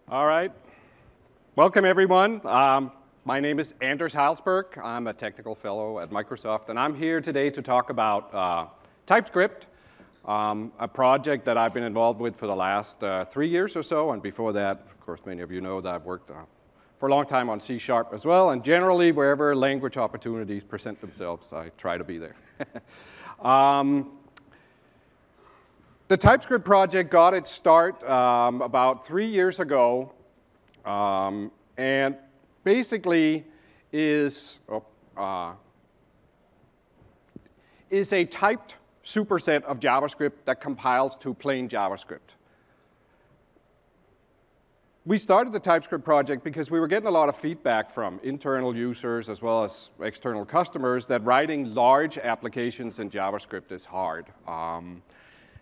All right. Welcome, everyone. My name is Hejlsberg. I'm a technical fellow at Microsoft, and I'm here today to talk about TypeScript, a project that I've been involved with for the last 3 years or so. And before that, of course, many of you know that I've worked for a long time on C# as well. And generally, wherever language opportunities present themselves, I try to be there. The TypeScript project got its start about 3 years ago, and basically is a typed superset of JavaScript that compiles to plain JavaScript. We started the TypeScript project because we were getting a lot of feedback from internal users as well as external customers that writing large applications in JavaScript is hard.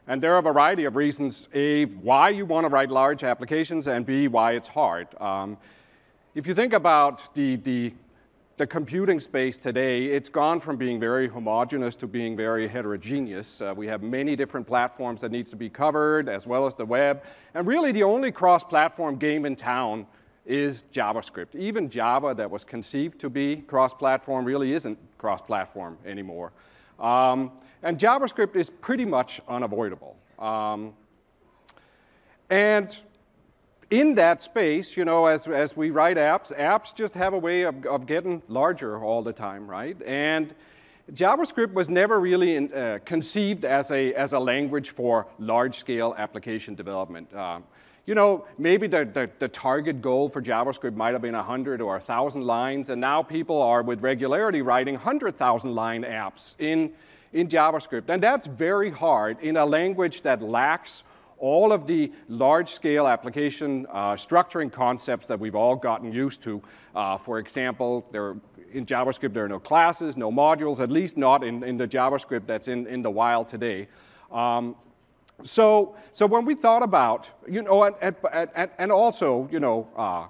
And there are a variety of reasons, A, why you want to write large applications, and B, why it's hard. If you think about the computing space today, it's gone from being very homogeneous to being very heterogeneous. We have many different platforms that needs to be covered, as well as the web. And really, the only cross-platform game in town is JavaScript. Even Java, that was conceived to be cross-platform, really isn't cross-platform anymore. And JavaScript is pretty much unavoidable. And in that space, you know, as we write apps just have a way of getting larger all the time, right? And JavaScript was never really conceived as a language for large-scale application development. You know, maybe the target goal for JavaScript might have been 100 or 1,000 lines, and now people are with regularity writing 100,000-line apps in JavaScript. And that's very hard in a language that lacks all of the large-scale application structuring concepts that we've all gotten used to. For example, in JavaScript, there are no classes, no modules, at least not in the JavaScript that's in the wild today. So when we thought about, you know, and also, you know,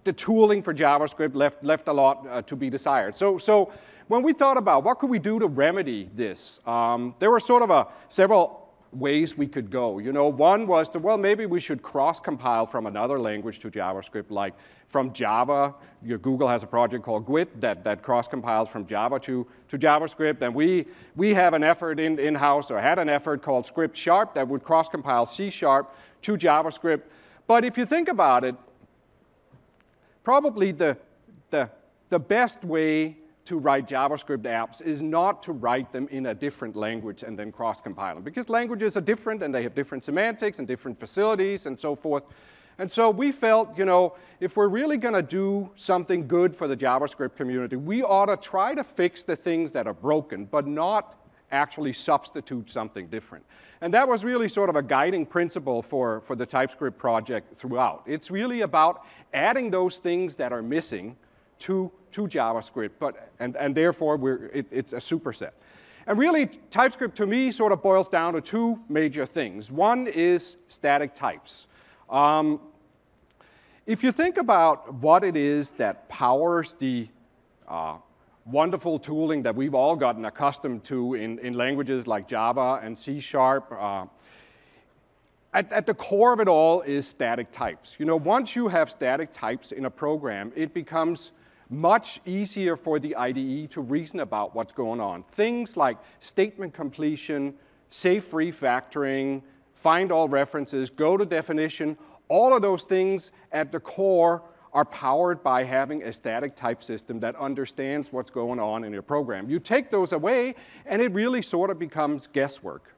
the tooling for JavaScript left a lot to be desired. So when we thought about what could we do to remedy this, there were sort of several ways we could go. You know, one was to, well, maybe we should cross-compile from another language to JavaScript, like from Java. Google has a project called Gwt that cross-compiles from Java to JavaScript, and we have an effort in-house, or had an effort called Script Sharp that would cross-compile C# to JavaScript. But if you think about it, probably the best way to write JavaScript apps is not to write them in a different language and then cross-compile them, because languages are different and they have different semantics and different facilities and so forth. And so we felt, you know, if we're really going to do something good for the JavaScript community, we ought to try to fix the things that are broken, but not actually substitute something different. And that was really sort of a guiding principle for the TypeScript project throughout. It's really about adding those things that are missing to JavaScript, and therefore it's a superset. And really, TypeScript to me sort of boils down to two major things. One is static types. If you think about what it is that powers the wonderful tooling that we've all gotten accustomed to in languages like Java and C#, at the core of it all is static types. You know, once you have static types in a program, it becomes much easier for the IDE to reason about what's going on. Things like statement completion, safe refactoring, find all references, go to definition, all of those things at the core are powered by having a static type system that understands what's going on in your program. You take those away, and it really sort of becomes guesswork.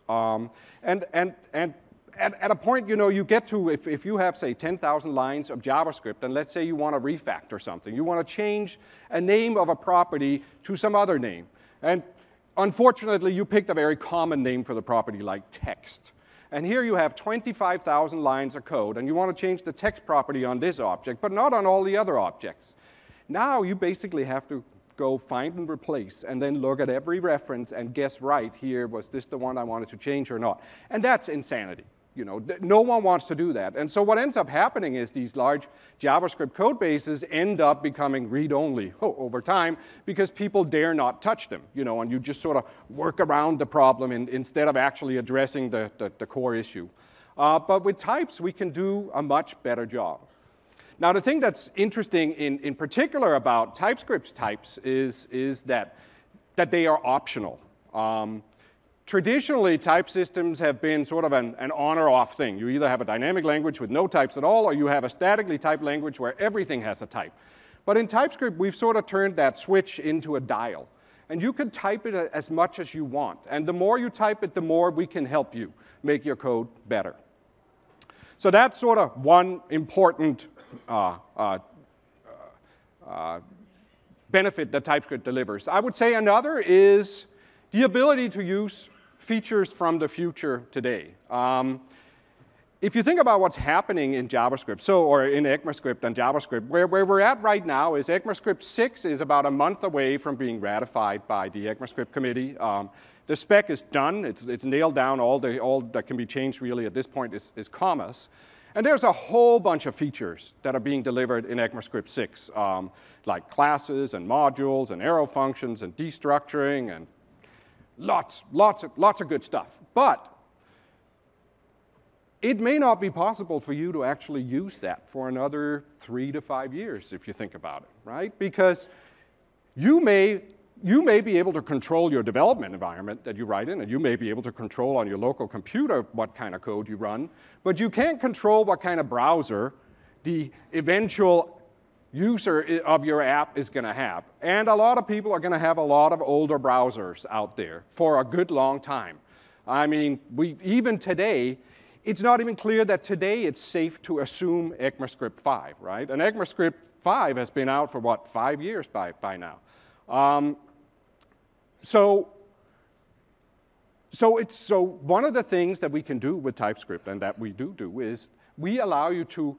At a point, you know, you get to, if you have, say, 10,000 lines of JavaScript, and let's say you want to refactor something. You want to change a name of a property to some other name. And unfortunately, you picked a very common name for the property, like text. And here you have 25,000 lines of code, and you want to change the text property on this object, but not on all the other objects. Now you basically have to go find and replace, and then look at every reference and guess right here, was this the one I wanted to change or not? And that's insanity. You know, no one wants to do that. And so what ends up happening is these large JavaScript code bases end up becoming read-only over time because people dare not touch them, you know, and you just sort of work around the problem instead of actually addressing the core issue. But with types, we can do a much better job. Now, the thing that's interesting in particular about TypeScript's types is that they are optional. Traditionally, type systems have been sort of an on or off thing. You either have a dynamic language with no types at all, or you have a statically typed language where everything has a type. But in TypeScript, we've sort of turned that switch into a dial. And you can type it as much as you want. And the more you type it, the more we can help you make your code better. So that's sort of one important benefit that TypeScript delivers. I would say another is the ability to use features from the future today. If you think about what's happening in JavaScript, or in ECMAScript and JavaScript, where we're at right now is ECMAScript 6 is about a month away from being ratified by the ECMAScript committee. The spec is done. It's nailed down. All that can be changed really at this point is commas. And there's a whole bunch of features that are being delivered in ECMAScript 6, like classes and modules and arrow functions and destructuring and lots of good stuff. But it may not be possible for you to actually use that for another 3 to 5 years, if you think about it, right? Because you may be able to control your development environment that you write in, and you may be able to control on your local computer what kind of code you run, but you can't control what kind of browser the eventual user of your app is going to have. And a lot of people are going to have a lot of older browsers out there for a good long time. I mean, even today, it's not even clear that today it's safe to assume ECMAScript 5, right? And ECMAScript 5 has been out for, what, 5 years by now. So one of the things that we can do with TypeScript, and that we do, is we allow you to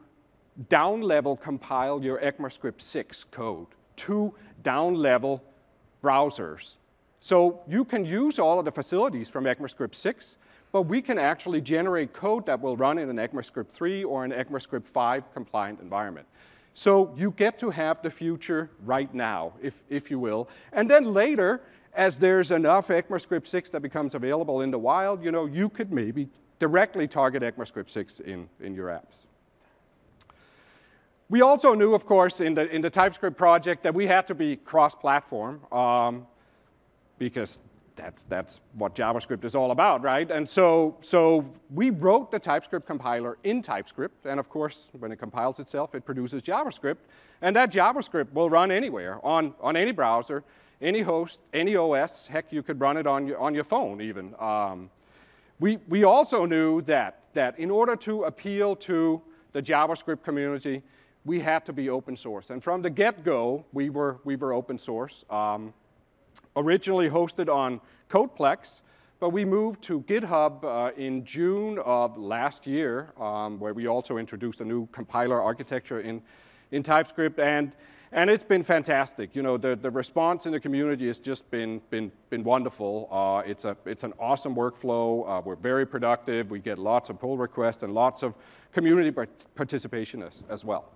down-level compile your ECMAScript 6 code to down-level browsers. So you can use all of the facilities from ECMAScript 6, but we can actually generate code that will run in an ECMAScript 3 or an ECMAScript 5 compliant environment. So you get to have the future right now, if you will. And then later, as there's enough ECMAScript 6 that becomes available in the wild, you could maybe directly target ECMAScript 6 in your apps. We also knew, of course, in the TypeScript project that we had to be cross-platform because that's what JavaScript is all about, right? And so we wrote the TypeScript compiler in TypeScript, and of course, when it compiles itself, it produces JavaScript, and that JavaScript will run anywhere, on any browser, any host, any OS. Heck, you could run it on your phone even. We also knew that in order to appeal to the JavaScript community, we had to be open source. And from the get-go, we were open source. Originally hosted on Codeplex, but we moved to GitHub in June of last year, where we also introduced a new compiler architecture in TypeScript, and it's been fantastic. The response in the community has just been wonderful. It's an awesome workflow. We're very productive. We get lots of pull requests and lots of community participation as well.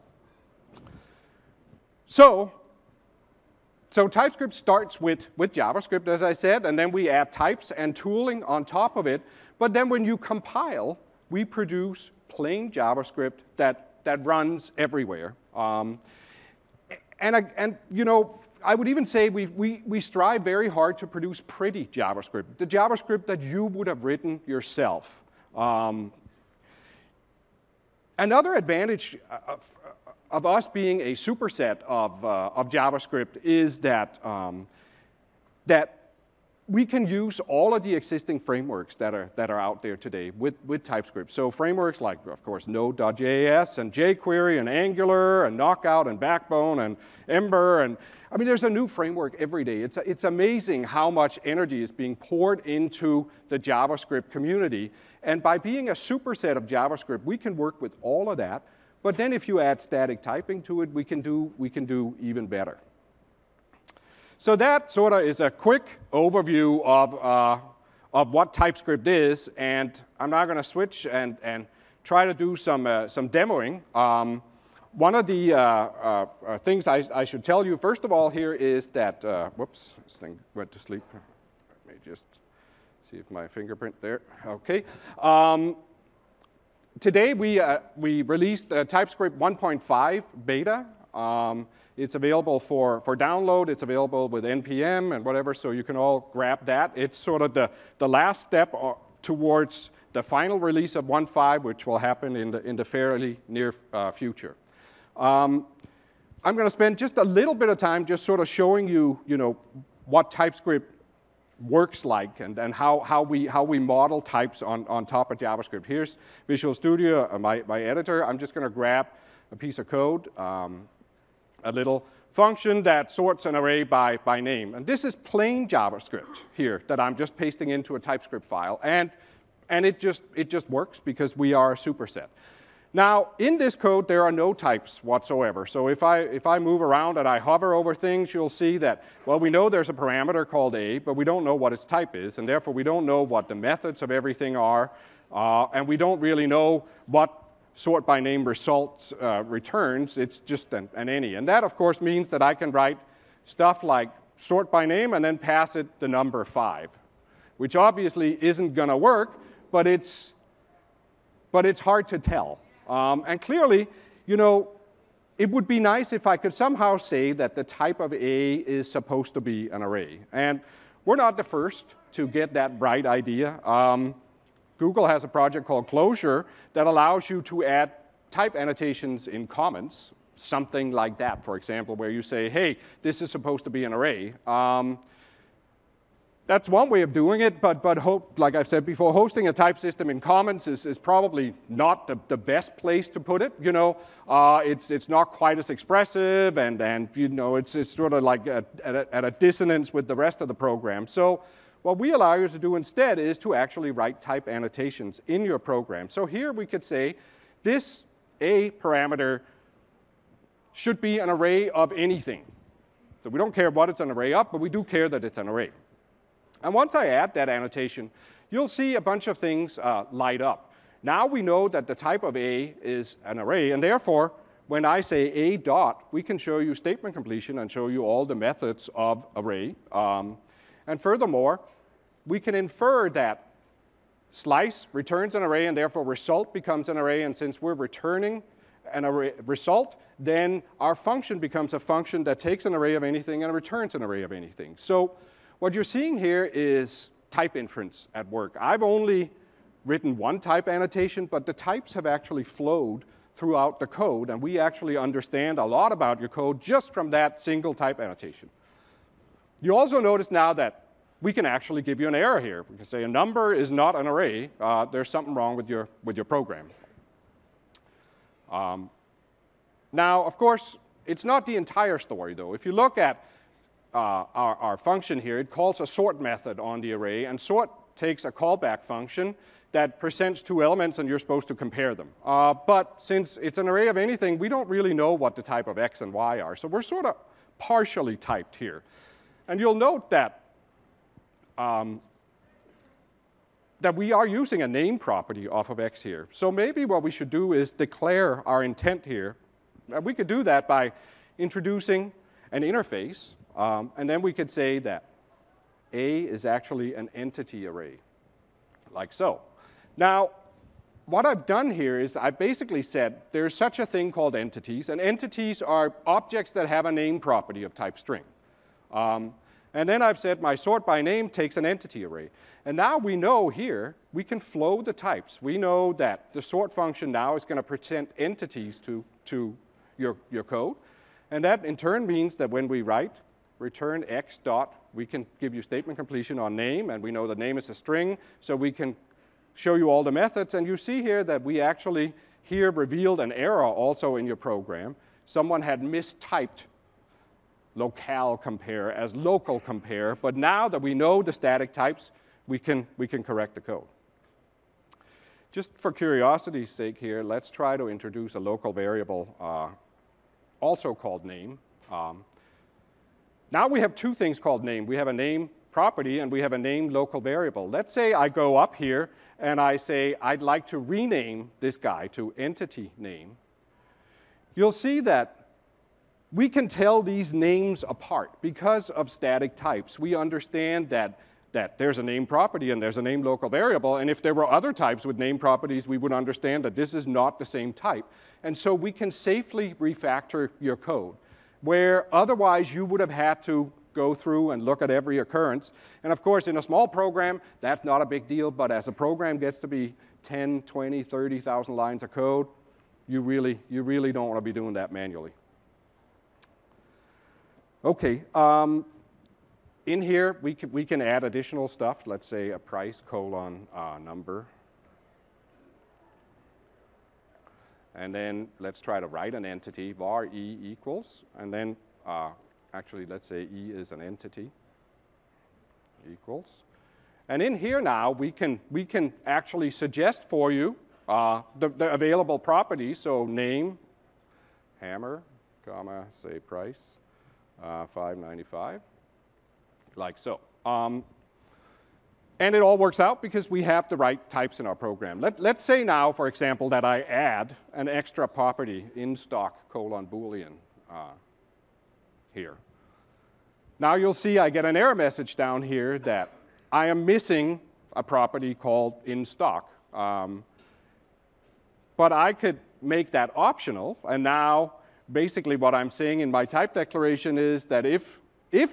So TypeScript starts with JavaScript, as I said, and then we add types and tooling on top of it. But then when you compile, we produce plain JavaScript that runs everywhere. I would even say we strive very hard to produce pretty JavaScript, the JavaScript that you would have written yourself. Another advantage of us being a superset of JavaScript is that we can use all of the existing frameworks that are out there today with TypeScript. So frameworks like, of course, Node.js and jQuery and Angular and Knockout and Backbone and Ember. And I mean, there's a new framework every day. It's amazing how much energy is being poured into the JavaScript community. And by being a superset of JavaScript, we can work with all of that. But then if you add static typing to it, we can do even better. So that sort of is a quick overview of what TypeScript is. And I'm now going to switch and try to do some demoing. One of the things I should tell you, first of all, here is that, whoops, this thing went to sleep. Let me just see if my fingerprint there. OK. today we released TypeScript 1.5 beta. It's available for download. It's available with NPM and whatever, so you can all grab that. It's sort of the last step towards the final release of 1.5, which will happen in the fairly near future. I'm going to spend just a little bit of time just sort of showing you, what TypeScript works like and how we model types on top of JavaScript. Here's Visual Studio, my editor. I'm just going to grab a piece of code, a little function that sorts an array by name. And this is plain JavaScript here that I'm just pasting into a TypeScript file. And it just works because we are a superset. Now, in this code, there are no types whatsoever. So if I move around and I hover over things, you'll see that, well, we know there's a parameter called a, but we don't know what its type is. And therefore, we don't know what the methods of everything are. And we don't really know what sort by name results returns. It's just an any. And that, of course, means that I can write stuff like sort by name and then pass it the number 5, which obviously isn't going to work, but it's hard to tell. And clearly, it would be nice if I could somehow say that the type of A is supposed to be an array. And we're not the first to get that bright idea. Google has a project called Closure that allows you to add type annotations in comments, something like that, for example, where you say, hey, this is supposed to be an array. That's one way of doing it, but like I've said before, hosting a type system in comments is probably not the best place to put it. It's not quite as expressive, and it's sort of like at a dissonance with the rest of the program. So what we allow you to do instead is to actually write type annotations in your program. So here we could say this A parameter should be an array of anything. So we don't care what it's an array of, but we do care that it's an array. And once I add that annotation, you'll see a bunch of things light up. Now we know that the type of A is an array, and therefore, when I say A dot, we can show you statement completion and show you all the methods of array. And furthermore, we can infer that slice returns an array, and therefore result becomes an array. And since we're returning an array result, then our function becomes a function that takes an array of anything and returns an array of anything. So what you're seeing here is type inference at work. I've only written one type annotation, but the types have actually flowed throughout the code, and we actually understand a lot about your code just from that single type annotation. You also notice now that we can actually give you an error here. We can say a number is not an array. There's something wrong with your program. Now, of course, it's not the entire story, though. If you look at our function here, it calls a sort method on the array, and sort takes a callback function that presents two elements, and you're supposed to compare them. But since it's an array of anything, we don't really know what the type of x and y are. So we're sort of partially typed here. And you'll note that that we are using a name property off of x here. So maybe what we should do is declare our intent here. And we could do that by introducing an interface. And then we could say that A is actually an entity array, like so. Now, what I've done here is I basically said there's such a thing called entities, and entities are objects that have a name property of type string. And then I've said my sort by name takes an entity array. And now we know here we can flow the types. We know that the sort function now is going to present entities to your code. And that in turn means that when we write return x dot, we can give you statement completion on name, and we know the name is a string, so we can show you all the methods. And you see here that we actually here revealed an error also in your program. Someone had mistyped locale compare as local compare, but now that we know the static types, we can correct the code. Just for curiosity's sake here, let's try to introduce a local variable also called name. Now we have two things called name. We have a name property and we have a name local variable. Let's say I go up here and I say I'd like to rename this guy to entity name. You'll see that we can tell these names apart because of static types. We understand that that there's a name property and there's a name local variable, and if there were other types with name properties, we would understand that this is not the same type. And so we can safely refactor your code, where otherwise you would have had to go through and look at every occurrence. And of course, in a small program, that's not a big deal, but as a program gets to be 10, 20, 30,000 lines of code, you really don't want to be doing that manually. Okay. In here, we can add additional stuff. Let's say a price colon number. And then let's try to write an entity, var e equals. And then actually, let's say e is an entity equals. And in here now, we can actually suggest for you the available properties. So name, hammer, comma, say price, $5.95. Like so. And it all works out because we have the right types in our program. Let's say now, for example, that I add an extra property in stock colon Boolean here. Now you'll see I get an error message down here that I am missing a property called in stock. But I could make that optional, and now basically what I'm saying in my type declaration is that if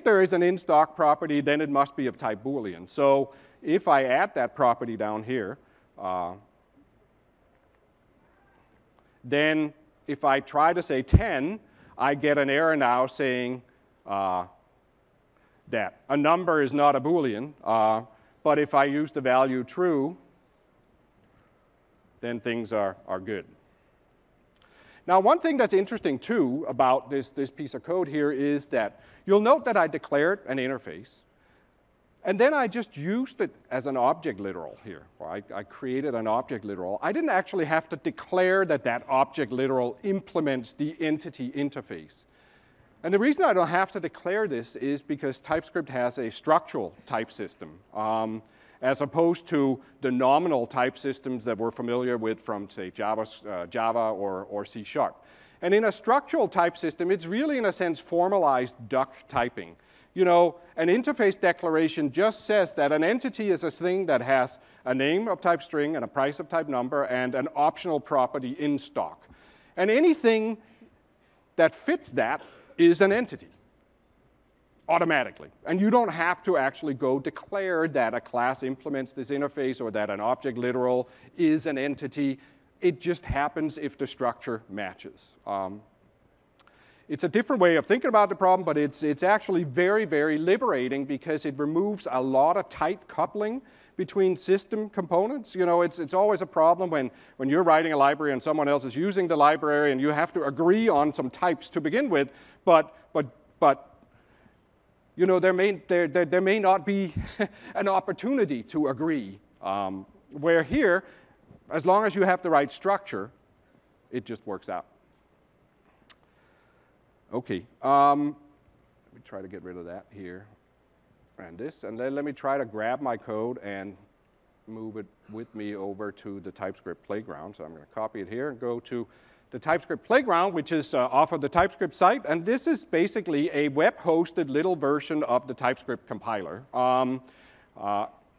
there is an in-stock property, then it must be of type Boolean. So if I add that property down here, then if I try to say 10, I get an error now saying that a number is not a Boolean. But if I use the value true, then things are good. Now, one thing that's interesting, too, about this piece of code here is that you'll note that I declared an interface, and then I just used it as an object literal here. Or I created an object literal. I didn't actually have to declare that that object literal implements the entity interface. And the reason I don't have to declare this is because TypeScript has a structural type system, as opposed to the nominal type systems that we're familiar with from, say, Java or C#. And in a structural type system, it's really, in a sense, formalized duck typing. You know, an interface declaration just says that an entity is a thing that has a name of type string and a price of type number and an optional property in stock. And anything that fits that is an entity automatically. And you don't have to actually go declare that a class implements this interface or that an object literal is an entity. It just happens if the structure matches. It's a different way of thinking about the problem, but it's actually very, very liberating because it removes a lot of tight coupling between system components. You know, it's always a problem when you're writing a library and someone else is using the library and you have to agree on some types to begin with, but you know, there may not be an opportunity to agree. Where here, as long as you have the right structure, it just works out. Okay, let me try to get rid of that here and this, and then let me try to grab my code and move it with me over to the TypeScript playground. So I'm going to copy it here and go to the TypeScript playground, which is off of the TypeScript site, and this is basically a web-hosted little version of the TypeScript compiler.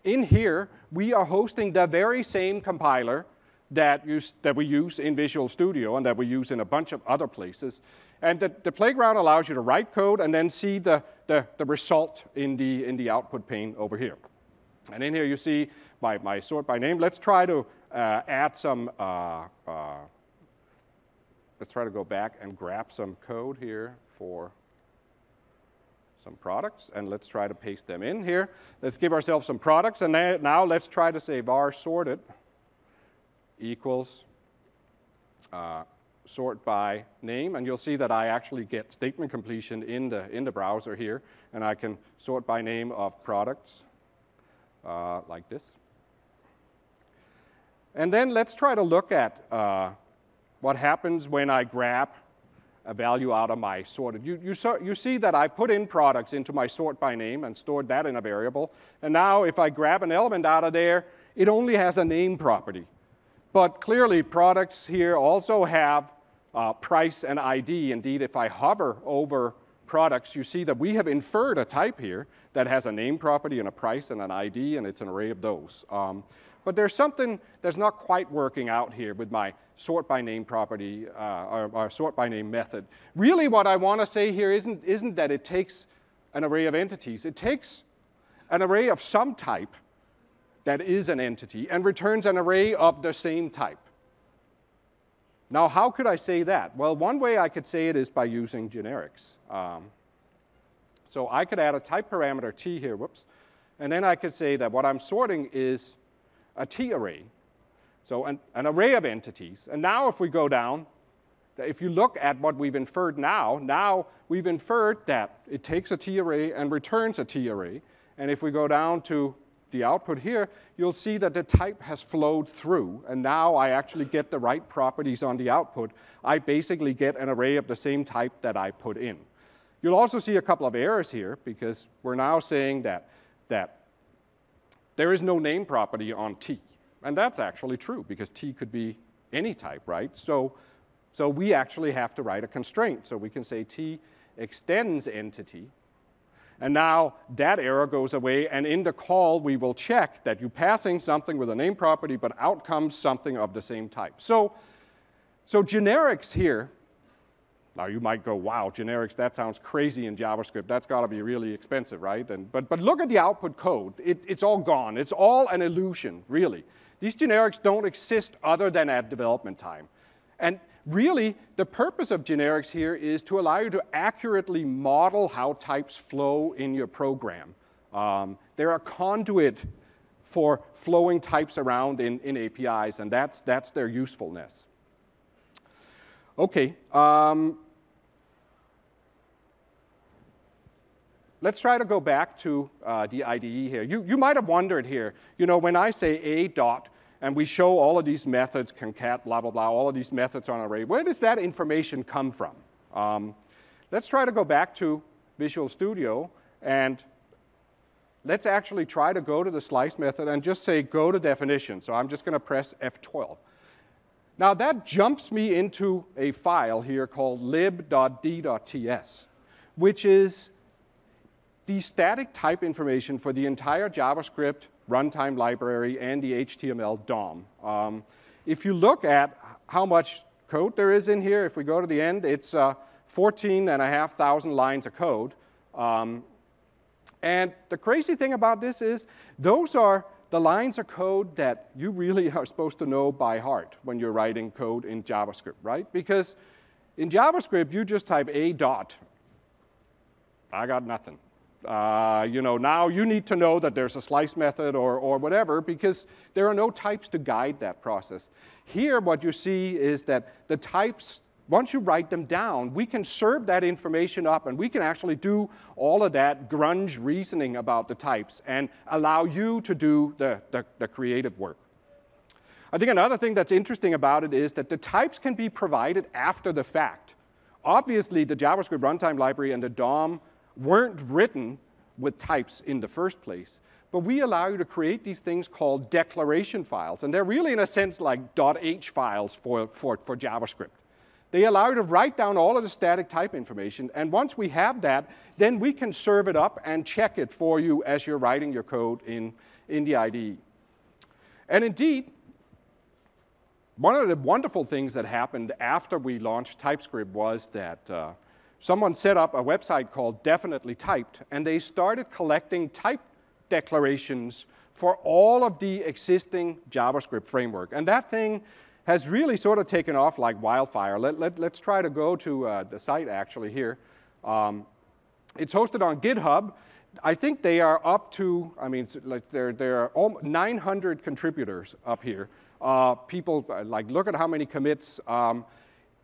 In here, we are hosting the very same compiler that we use in Visual Studio and that we use in a bunch of other places. And the playground allows you to write code and then see the result in the output pane over here. And in here you see my sort by name. Let's try to add some, let's try to go back and grab some code here for some products, and let's try to paste them in here. Let's give ourselves some products, and now let's try to say var sorted equals sort by name, and you'll see that I actually get statement completion in the browser here, and I can sort by name of products like this. And then let's try to look at what happens when I grab a value out of my sorted. You see that I put in products into my sort by name and stored that in a variable. And now if I grab an element out of there, it only has a name property. But clearly, products here also have price and ID. Indeed, if I hover over products, you see that we have inferred a type here that has a name property and a price and an ID, and it's an array of those. But there's something that's not quite working out here with my sort by name property or sort by name method. Really what I want to say here isn't that it takes an array of entities. It takes an array of some type that is an entity and returns an array of the same type. Now, how could I say that? Well, one way I could say it is by using generics. So I could add a type parameter t here, whoops, and then I could say that what I'm sorting is a t array, so an array of entities. And now if we go down, if you look at what we've inferred now we've inferred that it takes a t array and returns a t array. And if we go down to the output here, you'll see that the type has flowed through, and now I actually get the right properties on the output. I basically get an array of the same type that I put in. You'll also see a couple of errors here, because we're now saying that there is no name property on t. And that's actually true, because t could be any type, right? So we actually have to write a constraint. So we can say t extends entity. And now that error goes away, and in the call, we will check that you're passing something with a name property, but out comes something of the same type. So generics here, now you might go, wow, generics, that sounds crazy in JavaScript. That's got to be really expensive, right? But look at the output code. It's all gone. It's all an illusion, really. These generics don't exist other than at development time. And really, the purpose of generics here is to allow you to accurately model how types flow in your program. They're a conduit for flowing types around in APIs, and that's their usefulness. OK. Let's try to go back to the IDE here. You might have wondered here, when I say a dot, and we show all of these methods, concat, blah, blah, blah, all of these methods on an array, where does that information come from? Let's try to go back to Visual Studio, and let's actually try to go to the slice method and just say go to definition. So I'm just going to press F12. Now that jumps me into a file here called lib.d.ts, which is the static type information for the entire JavaScript runtime library and the HTML DOM. If you look at how much code there is in here, if we go to the end, it's 14,500 lines of code. And the crazy thing about this is those are the lines of code that you really are supposed to know by heart when you're writing code in JavaScript, right? Because in JavaScript, you just type a dot. I got nothing. Now you need to know that there's a slice method or whatever, because there are no types to guide that process. Here, what you see is that the types, once you write them down, we can serve that information up, and we can actually do all of that grunge reasoning about the types and allow you to do the creative work. I think another thing that's interesting about it is that the types can be provided after the fact. Obviously, the JavaScript runtime library and the DOM weren't written with types in the first place. But we allow you to create these things called declaration files. And they're really, in a sense, like .h files for JavaScript. They allow you to write down all of the static type information. And once we have that, then we can serve it up and check it for you as you're writing your code in the IDE. And indeed, one of the wonderful things that happened after we launched TypeScript was that someone set up a website called Definitely Typed, and they started collecting type declarations for all of the existing JavaScript framework. And that thing has really sort of taken off like wildfire. Let's try to go to the site actually here. It's hosted on GitHub. I think they are up to, there are 900 contributors up here. People, look at how many commits.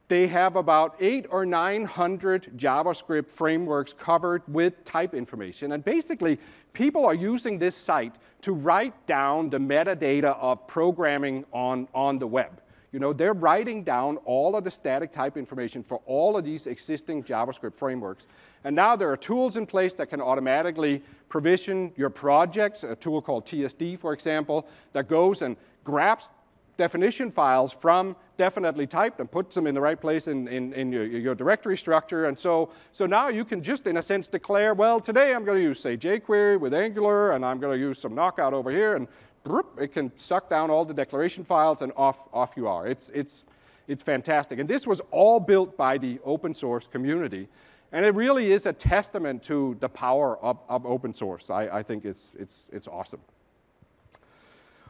They have about 800 or 900 JavaScript frameworks covered with type information. And basically, people are using this site to write down the metadata of programming on the web. They're writing down all of the static type information for all of these existing JavaScript frameworks. And now there are tools in place that can automatically provision your projects, a tool called TSD, for example, that goes and grabs definition files from definitely typed and puts them in the right place in your directory structure. And so now you can just, in a sense, declare, well, today I'm going to use, say, jQuery with Angular, and I'm going to use some knockout over here, and it can suck down all the declaration files, and off you are. It's fantastic. And this was all built by the open source community. And it really is a testament to the power of open source. I think it's awesome.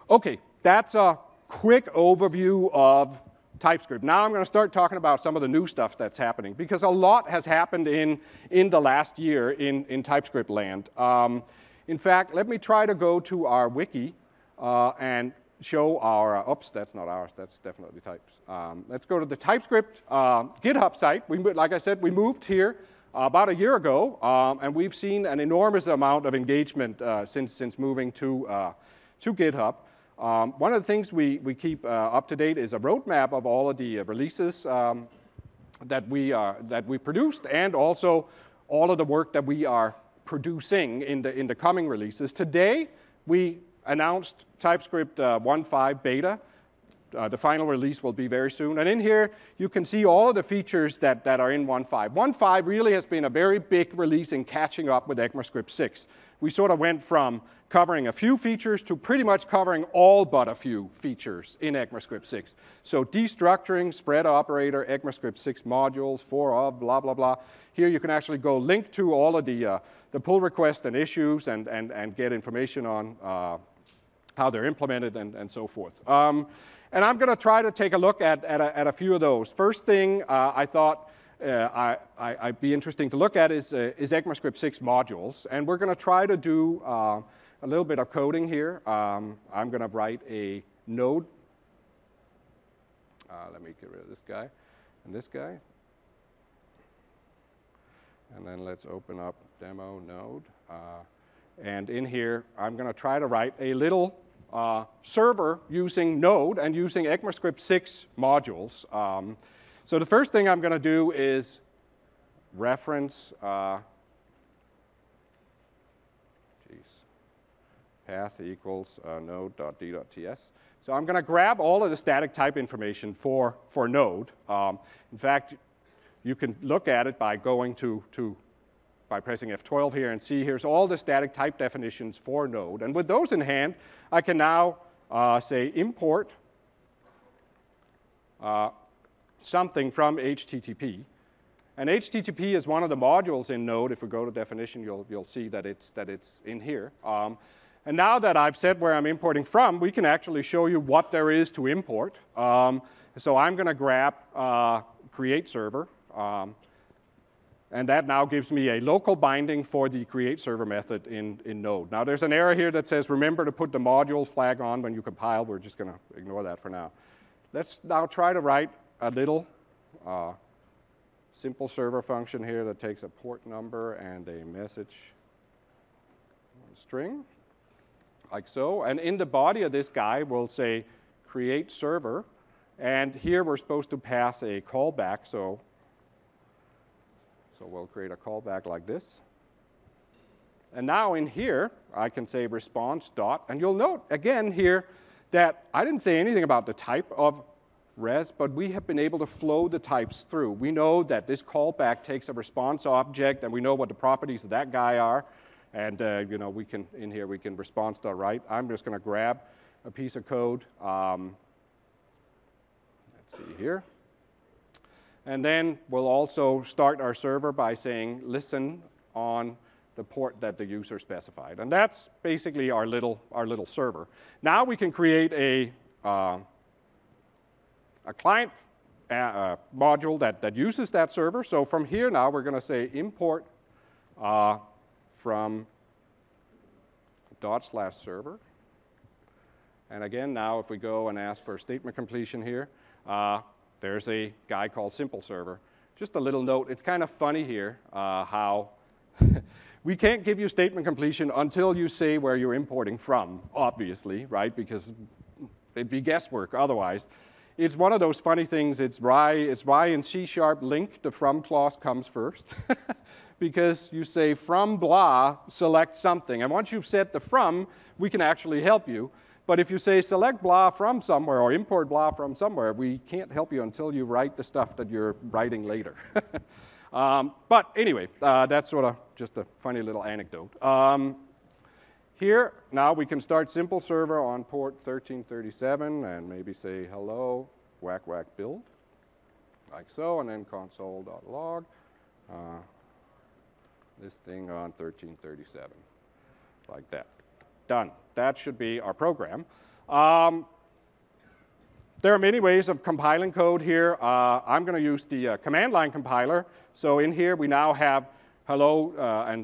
OK, that's a quick overview of TypeScript. Now I'm going to start talking about some of the new stuff that's happening, because a lot has happened in the last year in TypeScript land. In fact, let me try to go to our wiki and show our, oops, that's not ours, that's definitely Types. Let's go to the TypeScript GitHub site. Like I said, we moved here about a year ago, and we've seen an enormous amount of engagement since moving to GitHub. One of the things we keep up to date is a roadmap of all of the releases that we produced, and also all of the work that we are producing in the coming releases. Today, we announced TypeScript 1.5 beta. The final release will be very soon. And in here, you can see all of the features that are in 1.5. 1.5 really has been a very big release in catching up with ECMAScript 6. We sort of went from covering a few features to pretty much covering all but a few features in ECMAScript 6. So destructuring, spread operator, ECMAScript 6 modules, for of, blah, blah, blah. Here you can actually go link to all of the pull requests and issues and get information on how they're implemented and so forth. And I'm going to try to take a look at a few of those. First thing I thought I'd be interesting to look at is ECMAScript 6 modules. And we're going to try to do a little bit of coding here. I'm going to write a node. Let me get rid of this guy and this guy. And then let's open up demo node. And in here, I'm going to try to write a little server using Node and using ECMAScript 6 modules. So the first thing I'm going to do is reference path equals node.d.ts. So I'm going to grab all of the static type information for Node. In fact, you can look at it by going by pressing F12 here and see here's all the static type definitions for Node. And with those in hand, I can now say import something from HTTP. And HTTP is one of the modules in Node. If we go to definition, you'll see that it's in here. And now that I've said where I'm importing from, we can actually show you what there is to import. So I'm going to grab create server. And that now gives me a local binding for the create server method in Node. Now there's an error here that says remember to put the module flag on when you compile. We're just going to ignore that for now. Let's now try to write a little simple server function here that takes a port number and a message string, like so. And in the body of this guy, we'll say create server. And here we're supposed to pass a callback. So we'll create a callback like this. And now in here, I can say response dot. And you'll note again here that I didn't say anything about the type of res, but we have been able to flow the types through. We know that this callback takes a response object, and we know what the properties of that guy are. And we can in here we can response.write. I'm just going to grab a piece of code. Let's see here. And then we'll also start our server by saying listen on the port that the user specified. And that's basically our little server. Now we can create a client module that uses that server. So from here now we're going to say import from /server. And again, now if we go and ask for statement completion here, there's a guy called simple server. Just a little note, it's kind of funny here how we can't give you statement completion until you say where you're importing from, obviously, right? Because it'd be guesswork otherwise. It's one of those funny things, it's why in C# link, the from clause comes first. Because you say from blah, select something. And once you've set the from, we can actually help you. But if you say select blah from somewhere or import blah from somewhere, we can't help you until you write the stuff that you're writing later. But anyway, that's sort of just a funny little anecdote. Here, now we can start simple server on port 1337 and maybe say hello, whack whack build, like so, and then console.log. This thing on 1337, like that. Done. That should be our program. There are many ways of compiling code here. I'm going to use the command line compiler. So in here, we now have hello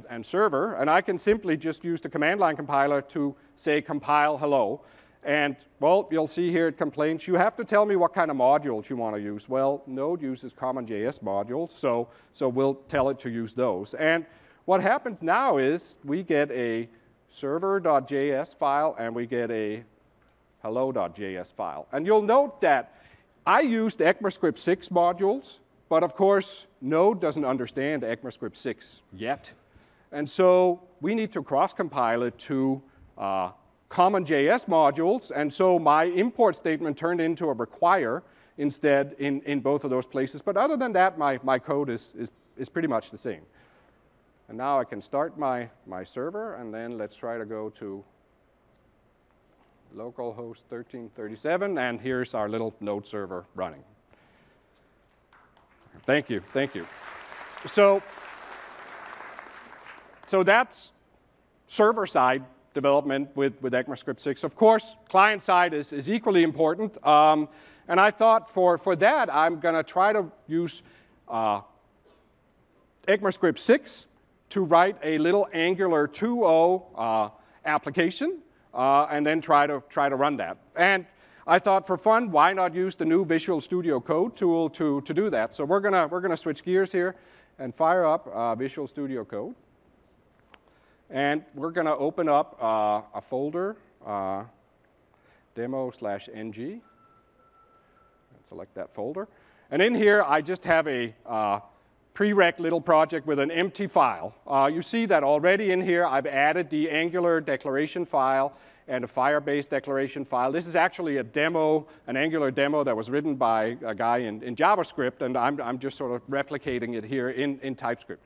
and server. And I can simply just use the command line compiler to say compile hello. And, well, you'll see here it complains, you have to tell me what kind of modules you want to use. Well, Node uses common JS modules, so we'll tell it to use those. And what happens now is we get a server.js file and we get a hello.js file. And you'll note that I used ECMAScript 6 modules, but of course, Node doesn't understand ECMAScript 6 yet. And so we need to cross-compile it to common JS modules. And so my import statement turned into a require instead in both of those places. But other than that, my code is pretty much the same. And now I can start my server, and then let's try to go to localhost 1337, and here's our little Node server running. Thank you, thank you. So that's server-side development with ECMAScript 6. Of course, client-side is equally important, and I thought for that, I'm going to try to use ECMAScript 6 to write a little Angular 2.0 application, and then try to run that. And I thought for fun, why not use the new Visual Studio Code tool to do that? So we're gonna switch gears here and fire up Visual Studio Code. And we're gonna open up a folder, demo/ng, and select that folder. And in here, I just have a prereq little project with an empty file. You see that already in here, I've added the Angular declaration file and a Firebase declaration file. This is actually a demo, an Angular demo that was written by a guy in JavaScript, and I'm just sort of replicating it here in TypeScript.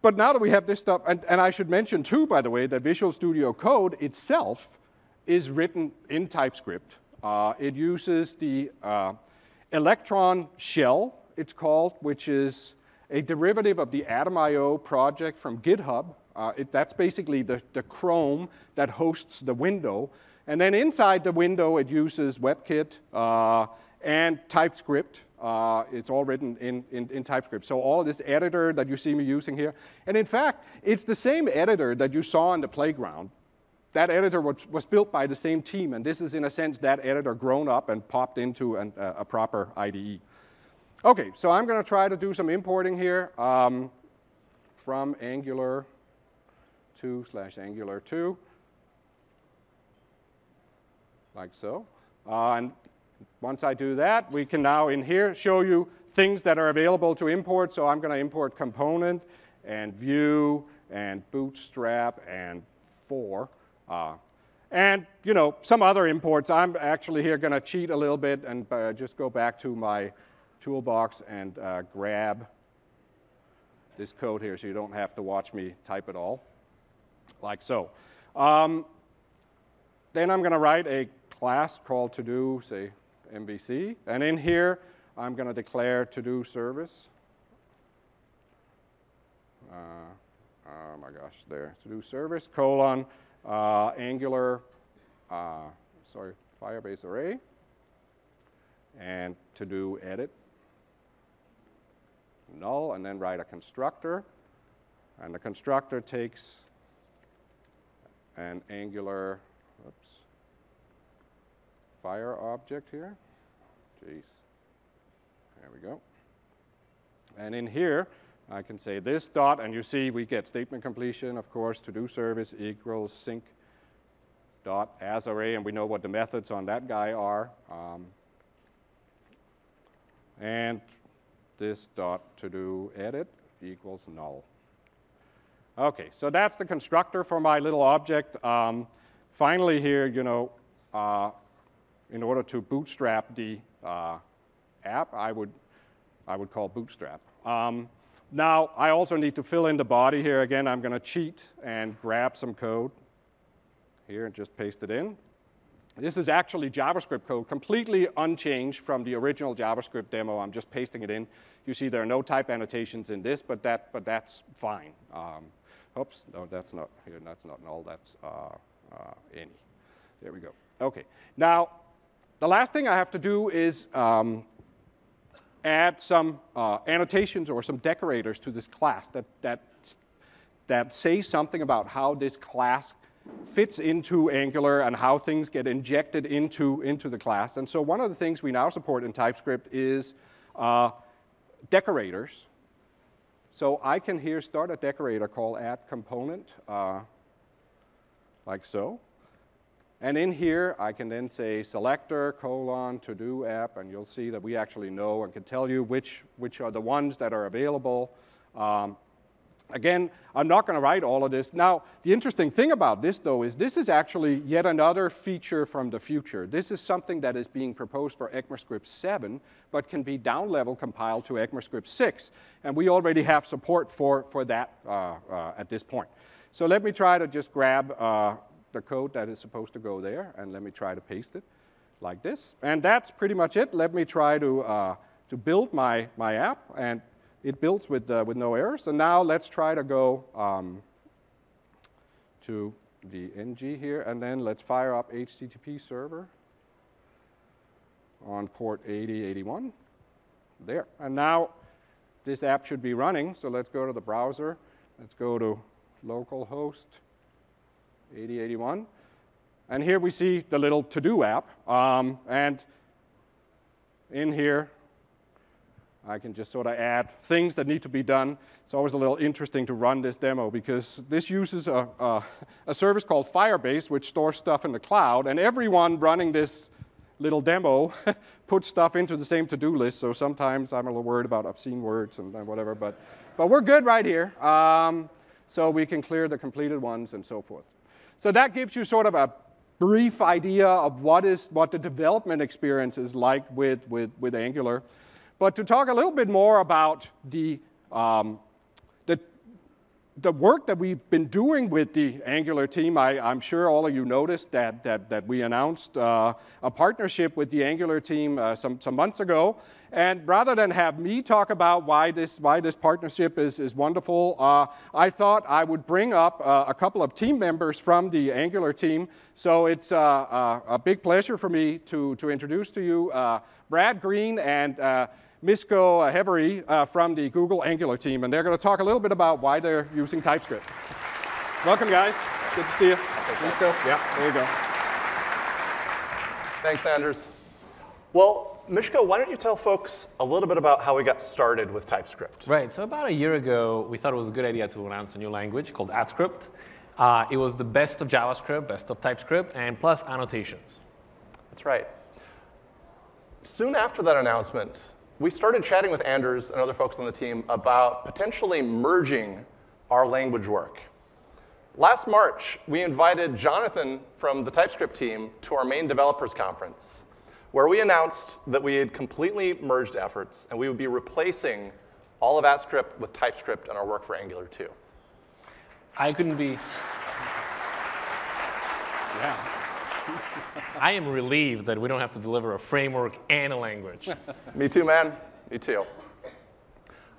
But now that we have this stuff, and I should mention too, by the way, that Visual Studio Code itself is written in TypeScript. It uses the Electron shell, it's called, which is a derivative of the Atom.io project from GitHub. That's basically the Chrome that hosts the window. And then inside the window, it uses WebKit and TypeScript. It's all written in TypeScript. So all this editor that you see me using here. And in fact, it's the same editor that you saw in the playground. That editor was built by the same team. And this is, in a sense, that editor grown up and popped into a proper IDE. OK, so I'm going to try to do some importing here from Angular 2/Angular 2, like so. And once I do that, we can now in here show you things that are available to import. So I'm going to import component and view and bootstrap and for. And you know, some other imports. I'm actually here going to cheat a little bit and just go back to my toolbox and grab this code here so you don't have to watch me type it all, like so. Then I'm going to write a class called to-do, say, MVC. And in here, I'm going to declare to-do service. Oh my gosh, there. To-do service, colon, Angular, Firebase array, and to-do edit. Null, and then write a constructor. And the constructor takes an Angular, fire object here. Jeez. There we go. And in here, I can say this dot, and you see we get statement completion, of course, to-do service equals sync dot as array, and we know what the methods on that guy are. And this dot to-do edit equals null. OK, so that's the constructor for my little object. Finally here, you know, in order to bootstrap the app, I would call bootstrap. Now, I also need to fill in the body here. Again, I'm going to cheat and grab some code here and just paste it in. This is actually JavaScript code, completely unchanged from the original JavaScript demo. I'm just pasting it in. You see there are no type annotations in this, but that's fine. Oops, no, that's not here. That's not null. That's any. There we go. OK. Now, the last thing I have to do is add some annotations or some decorators to this class that say something about how this class fits into Angular and how things get injected into the class. And so one of the things we now support in TypeScript is decorators. So I can here start a decorator called add component, like so. And in here, I can then say selector, to do app, and you'll see that we actually know and can tell you which are the ones that are available. Again, I'm not going to write all of this. Now, the interesting thing about this, though, is this is actually yet another feature from the future. This is something that is being proposed for ECMAScript 7, but can be down-level compiled to ECMAScript 6. And we already have support for that at this point. So let me try to just grab the code that is supposed to go there, and let me try to paste it like this. And that's pretty much it. Let me try to build my app, and it builds with no errors. And now let's try to go to the ng here, and then let's fire up HTTP server on port 8081. There. And now this app should be running. So let's go to the browser. Let's go to localhost 8081. And here we see the little to-do app. And in here, I can just sort of add things that need to be done. It's always a little interesting to run this demo because this uses a service called Firebase, which stores stuff in the cloud. And everyone running this little demo puts stuff into the same to-do list. So sometimes I'm a little worried about obscene words and whatever. But we're good right here. So we can clear the completed ones and so forth. So that gives you sort of a brief idea of what the development experience is like with Angular. But to talk a little bit more about the work that we've been doing with the Angular team, I'm sure all of you noticed that we announced a partnership with the Angular team some months ago. And rather than have me talk about why this partnership is wonderful, I thought I would bring up a couple of team members from the Angular team. So it's a big pleasure for me to introduce to you Brad Green and Miško Hevery from the Google Angular team. And they're going to talk a little bit about why they're using TypeScript. Welcome, guys. Good to see you. Miško. Yeah, there you go. Thanks, Anders. Well, Miško, why don't you tell folks a little bit about how we got started with TypeScript? Right. So about a year ago, we thought it was a good idea to announce a new language called AdScript. It was the best of JavaScript, best of TypeScript, and plus annotations. That's right. Soon after that announcement, we started chatting with Anders and other folks on the team about potentially merging our language work. Last March, we invited Jonathan from the TypeScript team to our main developers conference, where we announced that we had completely merged efforts, and we would be replacing all of AdScript with TypeScript in our work for Angular 2. I couldn't be. Yeah. I am relieved that we don't have to deliver a framework and a language. Me too, man. Me too.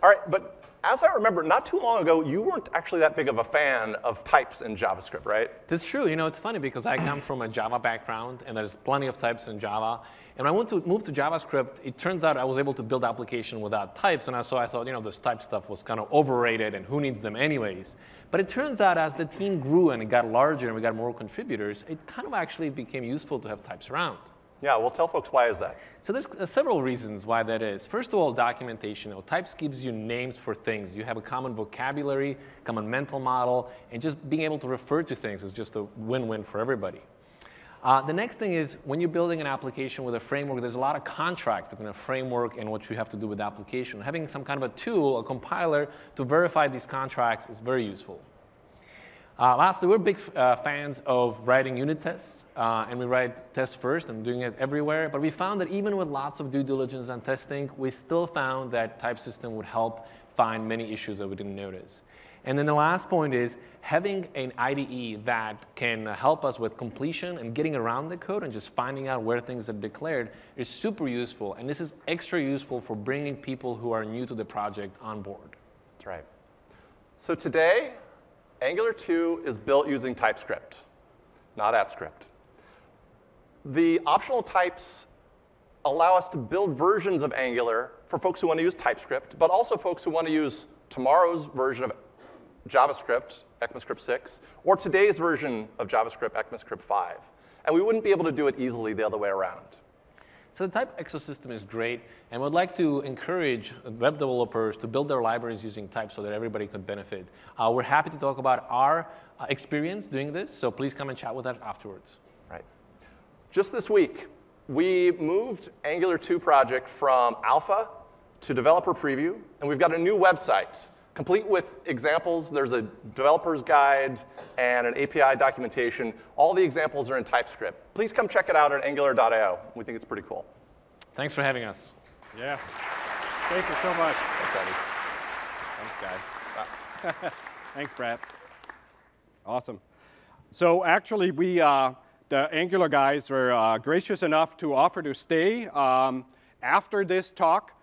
All right, but as I remember, not too long ago, you weren't actually that big of a fan of types in JavaScript, right? That's true. You know, it's funny because I come from a Java background, and there's plenty of types in Java. And when I went to move to JavaScript, it turns out I was able to build application without types. And so I thought, you know, this type stuff was kind of overrated, and who needs them anyways? But it turns out as the team grew and it got larger and we got more contributors, it kind of actually became useful to have types around. Yeah, well, tell folks why is that? So there's several reasons why that is. First of all, documentation. Types gives you names for things. You have a common vocabulary, common mental model, and just being able to refer to things is just a win-win for everybody. The next thing is when you're building an application with a framework, there's a lot of contract between a framework and what you have to do with the application. Having some kind of a tool, a compiler, to verify these contracts is very useful. Lastly, we're big fans of writing unit tests. and we write tests first and doing it everywhere. But we found that even with lots of due diligence and testing, we still found that type system would help find many issues that we didn't notice. And then the last point is having an IDE that can help us with completion and getting around the code and just finding out where things are declared is super useful. And this is extra useful for bringing people who are new to the project on board. That's right. So today, Angular 2 is built using TypeScript, not AppScript. The optional types allow us to build versions of Angular for folks who want to use TypeScript, but also folks who want to use tomorrow's version of JavaScript, ECMAScript 6, or today's version of JavaScript, ECMAScript 5. And we wouldn't be able to do it easily the other way around. So the type ecosystem is great, and we'd like to encourage web developers to build their libraries using type so that everybody could benefit. We're happy to talk about our experience doing this, so please come and chat with us afterwards. Right. Just this week, we moved Angular 2 project from alpha to developer preview, and we've got a new website complete with examples. There's a developer's guide and an API documentation. All the examples are in TypeScript. Please come check it out at angular.io. We think it's pretty cool. Thanks for having us. Yeah. Thank you so much. Thanks, Andy. Thanks, guys. Thanks, Brad. Awesome. So actually, we, the Angular guys were gracious enough to offer to stay after this talk.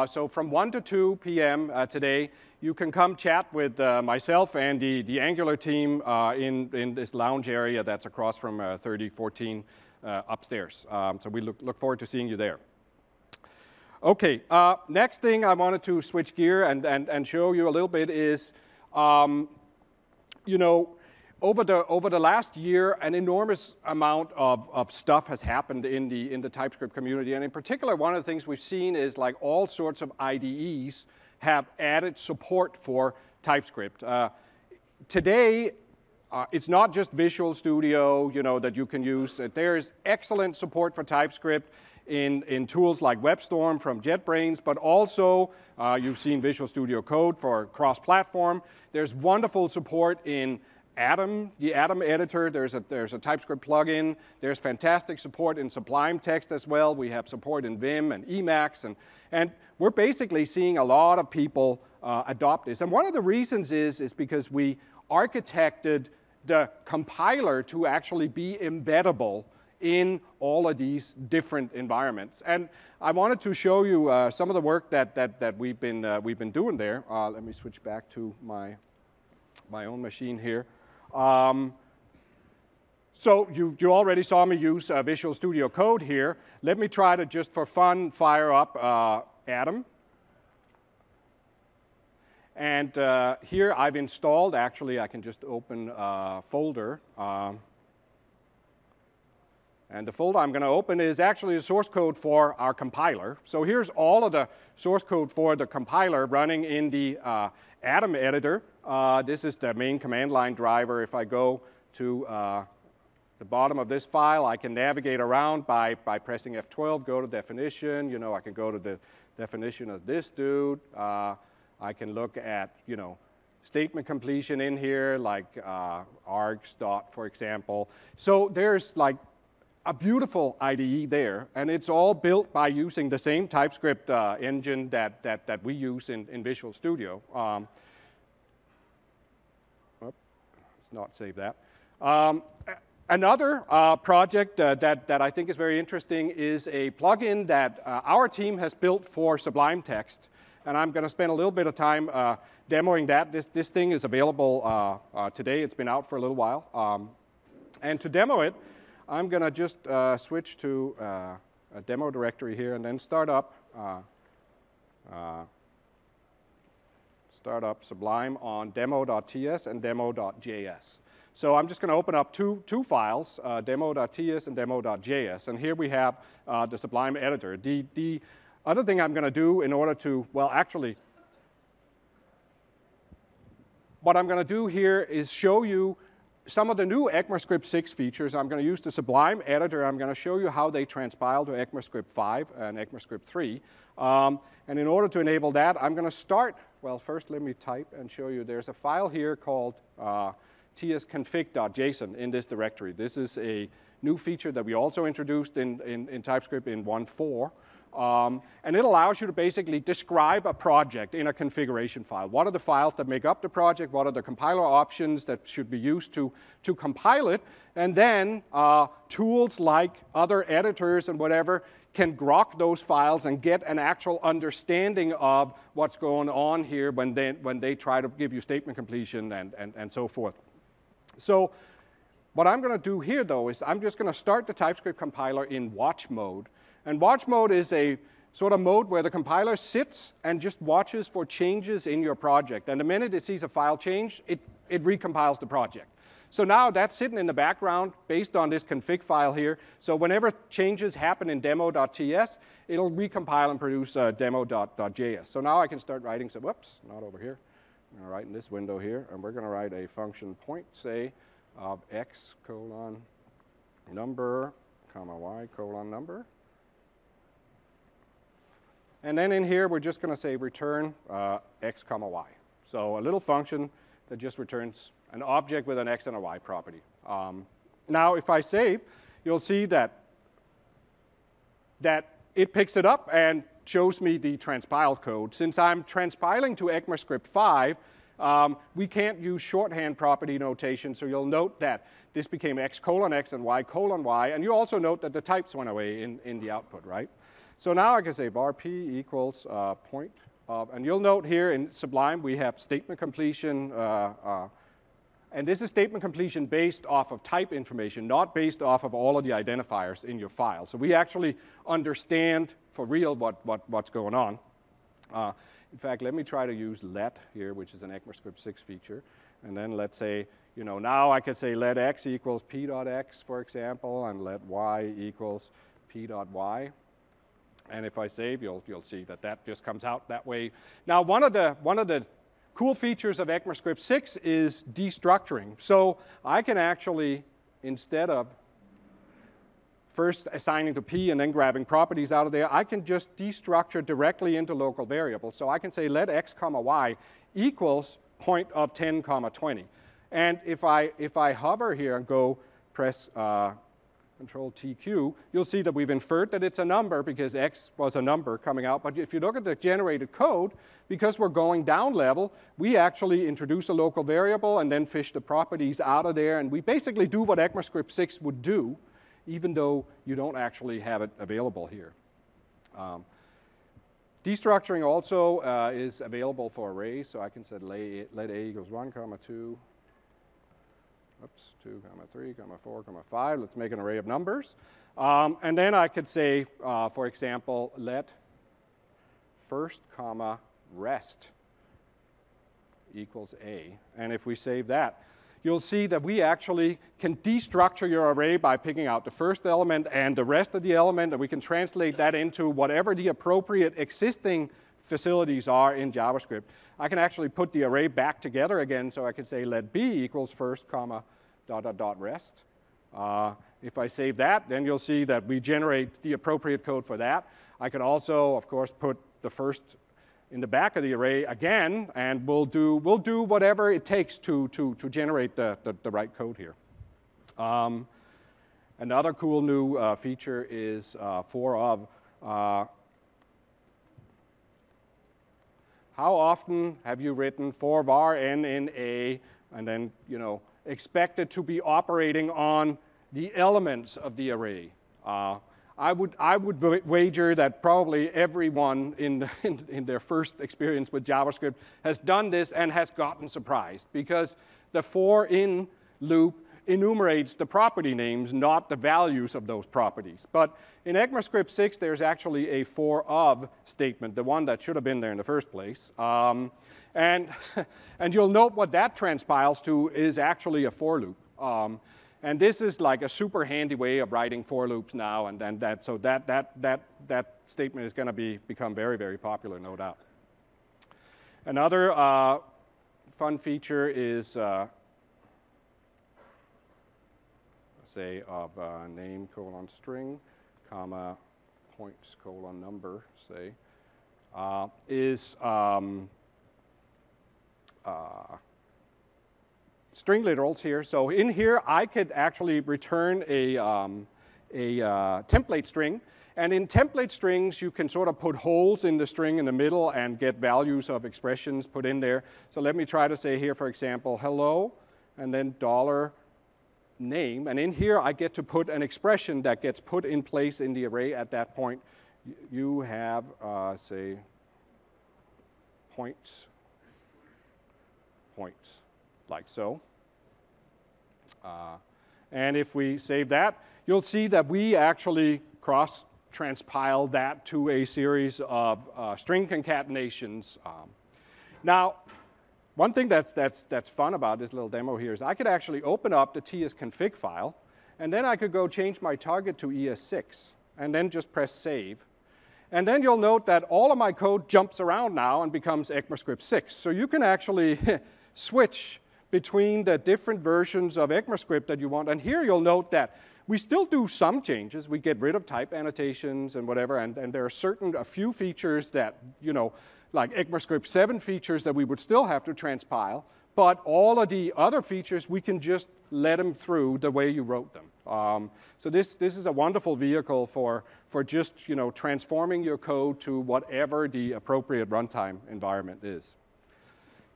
So from 1 to 2 p.m. Today, you can come chat with myself and the Angular team in this lounge area that's across from 3014 upstairs. So we look forward to seeing you there. OK, next thing I wanted to switch gear and show you a little bit is, you know, over the last year, an enormous amount of stuff has happened in the TypeScript community. And in particular, one of the things we've seen is like all sorts of IDEs have added support for TypeScript. Today, it's not just Visual Studio, you know, that you can use. There's excellent support for TypeScript in tools like WebStorm from JetBrains, but also you've seen Visual Studio Code for cross-platform. There's wonderful support in Atom, the Atom editor. There's a TypeScript plugin. There's fantastic support in Sublime Text as well. We have support in Vim and Emacs, and we're basically seeing a lot of people adopt this. And one of the reasons is because we architected the compiler to actually be embeddable in all of these different environments. And I wanted to show you some of the work that we've been doing there. Let me switch back to my own machine here. So you already saw me use Visual Studio Code here. Let me try to just for fun fire up Atom. And here I've installed, actually I can just open a folder. And the folder I'm going to open is actually the source code for our compiler. So here's all of the source code for the compiler running in the Atom editor. This is the main command line driver. If I go to the bottom of this file, I can navigate around by pressing F12, go to definition. You know, I can go to the definition of this dude. I can look at, you know, statement completion in here, like args dot, for example. So there's like a beautiful IDE there, and it's all built by using the same TypeScript engine that we use in Visual Studio. Let's not save that. Another project that I think is very interesting is a plugin that our team has built for Sublime Text, and I'm going to spend a little bit of time demoing that. This thing is available today. It's been out for a little while. And to demo it, I'm going to just switch to a demo directory here and then start up Sublime on demo.ts and demo.js. So I'm just going to open up two files, demo.ts and demo.js. And here we have the Sublime editor. The other thing I'm going to do in order to, well, actually, what I'm going to do here is show you some of the new ECMAScript 6 features. I'm going to use the Sublime editor. I'm going to show you how they transpile to ECMAScript 5 and ECMAScript 3. And in order to enable that, I'm going to start, well, first let me type and show you. There's a file here called tsconfig.json in this directory. This is a new feature that we also introduced in TypeScript in 1.4. And it allows you to basically describe a project in a configuration file. What are the files that make up the project? What are the compiler options that should be used to compile it? And then tools like other editors and whatever can grok those files and get an actual understanding of what's going on here when they try to give you statement completion and so forth. So what I'm going to do here, though, is I'm just going to start the TypeScript compiler in watch mode. And watch mode is a sort of mode where the compiler sits and just watches for changes in your project. And the minute it sees a file change, it recompiles the project. So now that's sitting in the background based on this config file here. So whenever changes happen in demo.ts, it'll recompile and produce demo.js. So now I can start writing some, whoops, not over here. I'm going to write in this window here, and we're going to write a function point, say, of x colon number, comma y colon number. And then in here, we're just going to say return x comma y. So a little function that just returns an object with an x and a y property. Now, if I save, you'll see that it picks it up and shows me the transpiled code. Since I'm transpiling to ECMAScript 5, we can't use shorthand property notation, so you'll note that this became x colon x and y colon y. And you also note that the types went away in the output, right? So now I can say var p equals point of, and you'll note here in Sublime we have statement completion, and this is statement completion based off of type information, not based off of all of the identifiers in your file. So we actually understand for real what's going on. In fact, let me try to use let here, which is an ECMAScript 6 feature, and then let's say, now I could say let x equals p.x, for example, and let y equals p.y. And if I save, you'll see that just comes out that way. Now, one of the cool features of ECMAScript 6 is destructuring. So I can actually, instead of first assigning to p and then grabbing properties out of there, I can just destructure directly into local variables. So I can say let x comma y equals point of 10 comma 20. And if I hover here and go press Control TQ, you'll see that we've inferred that it's a number because x was a number coming out. But if you look at the generated code, because we're going down level, we actually introduce a local variable and then fish the properties out of there. And we basically do what ECMAScript 6 would do, even though you don't actually have it available here. Destructuring also is available for arrays. So I can set let a equals 1 comma 2. Oops, 2, comma 3, comma 4, comma 5. Let's make an array of numbers. And then I could say, for example, let first comma rest equals a. And if we save that, you'll see that we actually can destructure your array by picking out the first element and the rest of the element, and we can translate that into whatever the appropriate existing facilities are in JavaScript. I can actually put the array back together again, so I could say let b equals first comma dot rest. If I save that, then you'll see that we generate the appropriate code for that. I could also, of course, put the first in the back of the array again, and we'll do whatever it takes to generate the right code here. Another cool new feature is for of. How often have you written for var n in a, and then expect it to be operating on the elements of the array? I would wager that probably everyone in their first experience with JavaScript has done this and has gotten surprised, because the for in loop enumerates the property names, not the values of those properties. But in ECMAScript 6, there's actually a for of statement, the one that should have been there in the first place. And you'll note what that transpiles to is actually a for loop. And this is like a super handy way of writing for loops now, and so that statement is going to become very, very popular, no doubt. Another fun feature is say of name colon string, comma points colon number, say, is string literals here. So in here, I could actually return a template string. And in template strings, you can sort of put holes in the string in the middle and get values of expressions put in there. So let me try to say here, for example, hello, and then $name. And in here, I get to put an expression that gets put in place in the array at that point. You have, say, points, like so. And if we save that, you'll see that we actually cross-transpile that to a series of string concatenations. Now, one thing that's fun about this little demo here is I could actually open up the tsconfig file, and then I could go change my target to ES6, and then just press save. And then you'll note that all of my code jumps around now and becomes ECMAScript 6. So you can actually switch between the different versions of ECMAScript that you want. And here you'll note that we still do some changes. We get rid of type annotations and whatever, and there are a few features that, like ECMAScript 7 features that we would still have to transpile, but all of the other features, we can just let them through the way you wrote them. So this is a wonderful vehicle for just transforming your code to whatever the appropriate runtime environment is.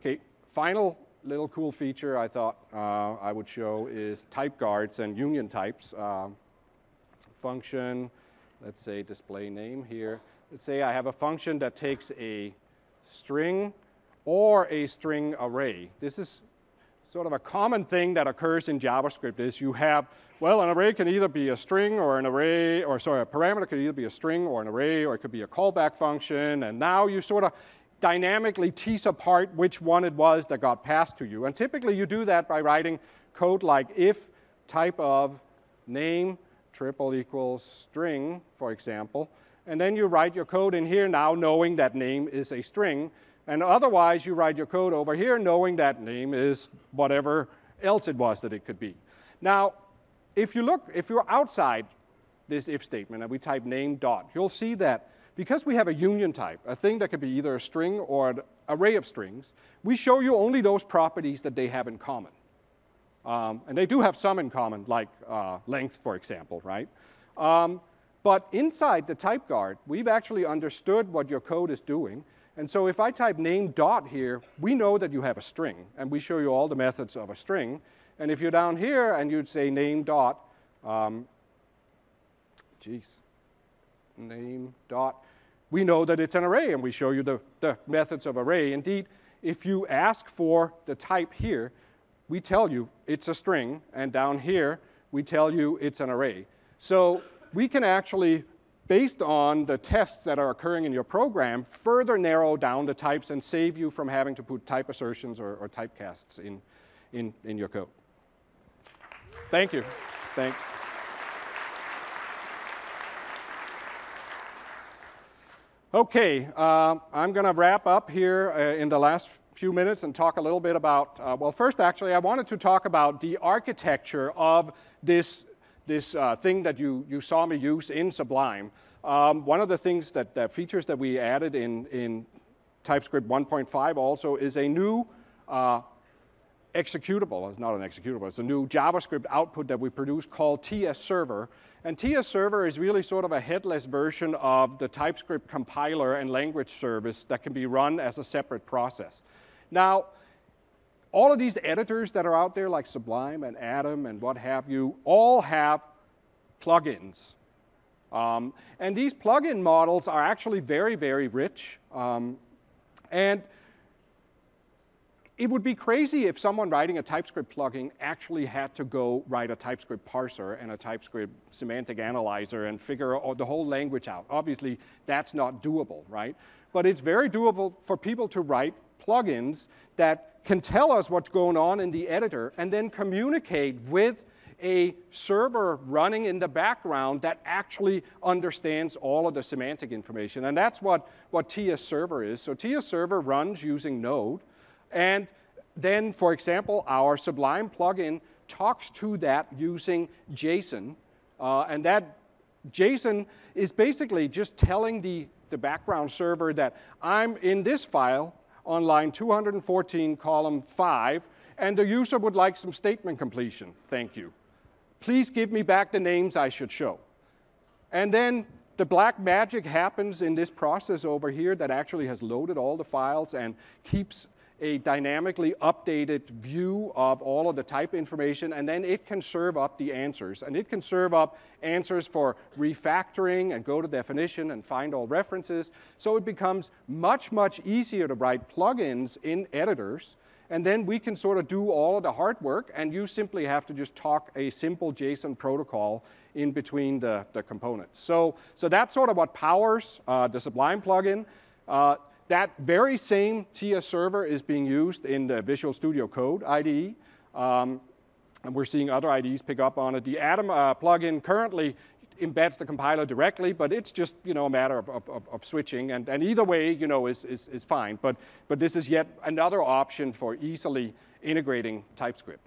Okay, final little cool feature I thought I would show is type guards and union types. Function, let's say display name here. Let's say I have a function that takes a string or a string array. This is sort of a common thing that occurs in JavaScript is you have, well, an array can either be a string or an array, or sorry, a parameter could either be a string or an array, or it could be a callback function, and now you sort of dynamically tease apart which one it was that got passed to you. And typically you do that by writing code like if type of name triple equals string, for example, and then you write your code in here now knowing that name is a string, and otherwise you write your code over here knowing that name is whatever else it was that it could be. Now, if you're outside this if statement and we type name dot, you'll see that because we have a union type, a thing that could be either a string or an array of strings, we show you only those properties that they have in common. And they do have some in common, like length, for example, right? But inside the type guard, we've actually understood what your code is doing. And so if I type name dot here, we know that you have a string. And we show you all the methods of a string. And if you're down here and you'd say name dot, name dot, we know that it's an array, and we show you the methods of array. Indeed, if you ask for the type here, we tell you it's a string, and down here, we tell you it's an array. So we can actually, based on the tests that are occurring in your program, further narrow down the types and save you from having to put type assertions or typecasts in your code. Thank you. Thanks. Okay, I'm going to wrap up here in the last few minutes and talk a little bit about, well, first, actually, I wanted to talk about the architecture of this thing that you saw me use in Sublime. One of the things that features that we added in TypeScript 1.5 also is a new executable. It's not an executable. It's a new JavaScript output that we produce called TS Server. And TS Server is really sort of a headless version of the TypeScript compiler and language service that can be run as a separate process. Now, all of these editors that are out there, like Sublime and Atom and what have you, all have plugins. And these plugin models are actually very, very rich. And it would be crazy if someone writing a TypeScript plugin actually had to go write a TypeScript parser and a TypeScript semantic analyzer and figure the whole language out. Obviously, that's not doable, right? But it's very doable for people to write plugins that can tell us what's going on in the editor and then communicate with a server running in the background that actually understands all of the semantic information. And that's what TS Server is. So TS Server runs using Node. And then, for example, our Sublime plugin talks to that using JSON. And that JSON is basically just telling the background server that I'm in this file on line 214, column 5, and the user would like some statement completion. Thank you. Please give me back the names I should show. And then the black magic happens in this process over here that actually has loaded all the files and keeps a dynamically updated view of all of the type information, and then it can serve up the answers. And it can serve up answers for refactoring and go to definition and find all references. So it becomes much, much easier to write plugins in editors, and then we can sort of do all of the hard work, and you simply have to just talk a simple JSON protocol in between the components. So that's sort of what powers the Sublime plugin. That very same TS server is being used in the Visual Studio Code IDE, and we're seeing other IDEs pick up on it. The Atom plugin currently embeds the compiler directly, but it's just a matter of switching, and either way is fine. But this is yet another option for easily integrating TypeScript.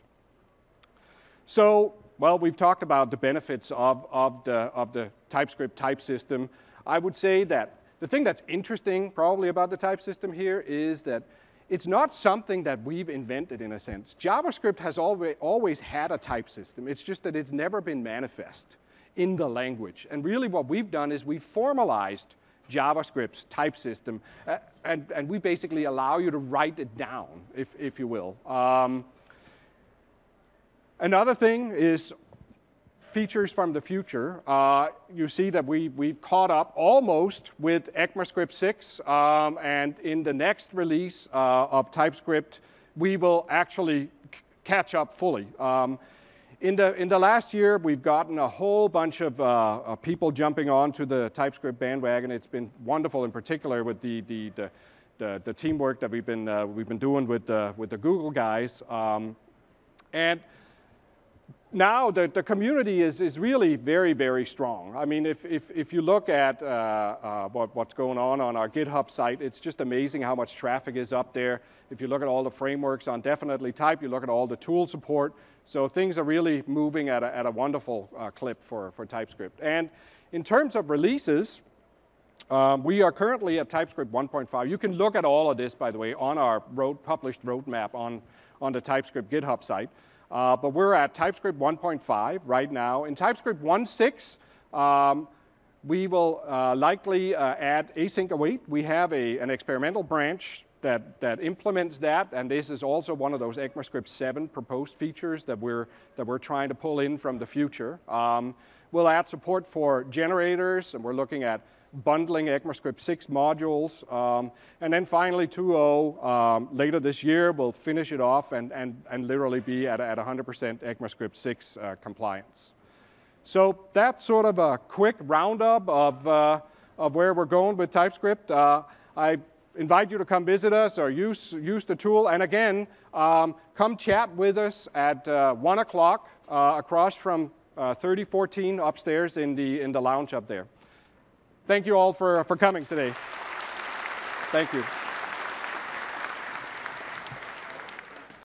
So, well, we've talked about the benefits of the TypeScript type system. I would say that the thing that's interesting probably about the type system here is that it's not something that we've invented in a sense. JavaScript has always had a type system. It's just that it's never been manifest in the language. And really what we've done is we've formalized JavaScript's type system, and we basically allow you to write it down, if you will. Another thing is features from the future. You see that we've caught up almost with ECMAScript 6, and in the next release of TypeScript, we will actually catch up fully. In the last year, we've gotten a whole bunch of people jumping onto the TypeScript bandwagon. It's been wonderful, in particular with the teamwork that we've been doing with the Google guys, and now the community is really very, very strong. I mean, if you look at what's going on our GitHub site, it's just amazing how much traffic is up there. If you look at all the frameworks on Definitely Type, you look at all the tool support. So things are really moving at a wonderful clip for TypeScript. And in terms of releases, we are currently at TypeScript 1.5. You can look at all of this, by the way, on our published roadmap on the TypeScript GitHub site. But we're at TypeScript 1.5 right now. In TypeScript 1.6, we will likely add async await. We have an experimental branch that implements that, and this is also one of those ECMAScript 7 proposed features that we're trying to pull in from the future. We'll add support for generators, and we're looking at bundling ECMAScript 6 modules. And then finally 2.0, later this year, we'll finish it off and literally be at 100% ECMAScript 6 compliance. So that's sort of a quick roundup of where we're going with TypeScript. I invite you to come visit us or use the tool. And again, come chat with us at 1 o'clock across from 3014 upstairs in the lounge up there. Thank you all for coming today. Thank you.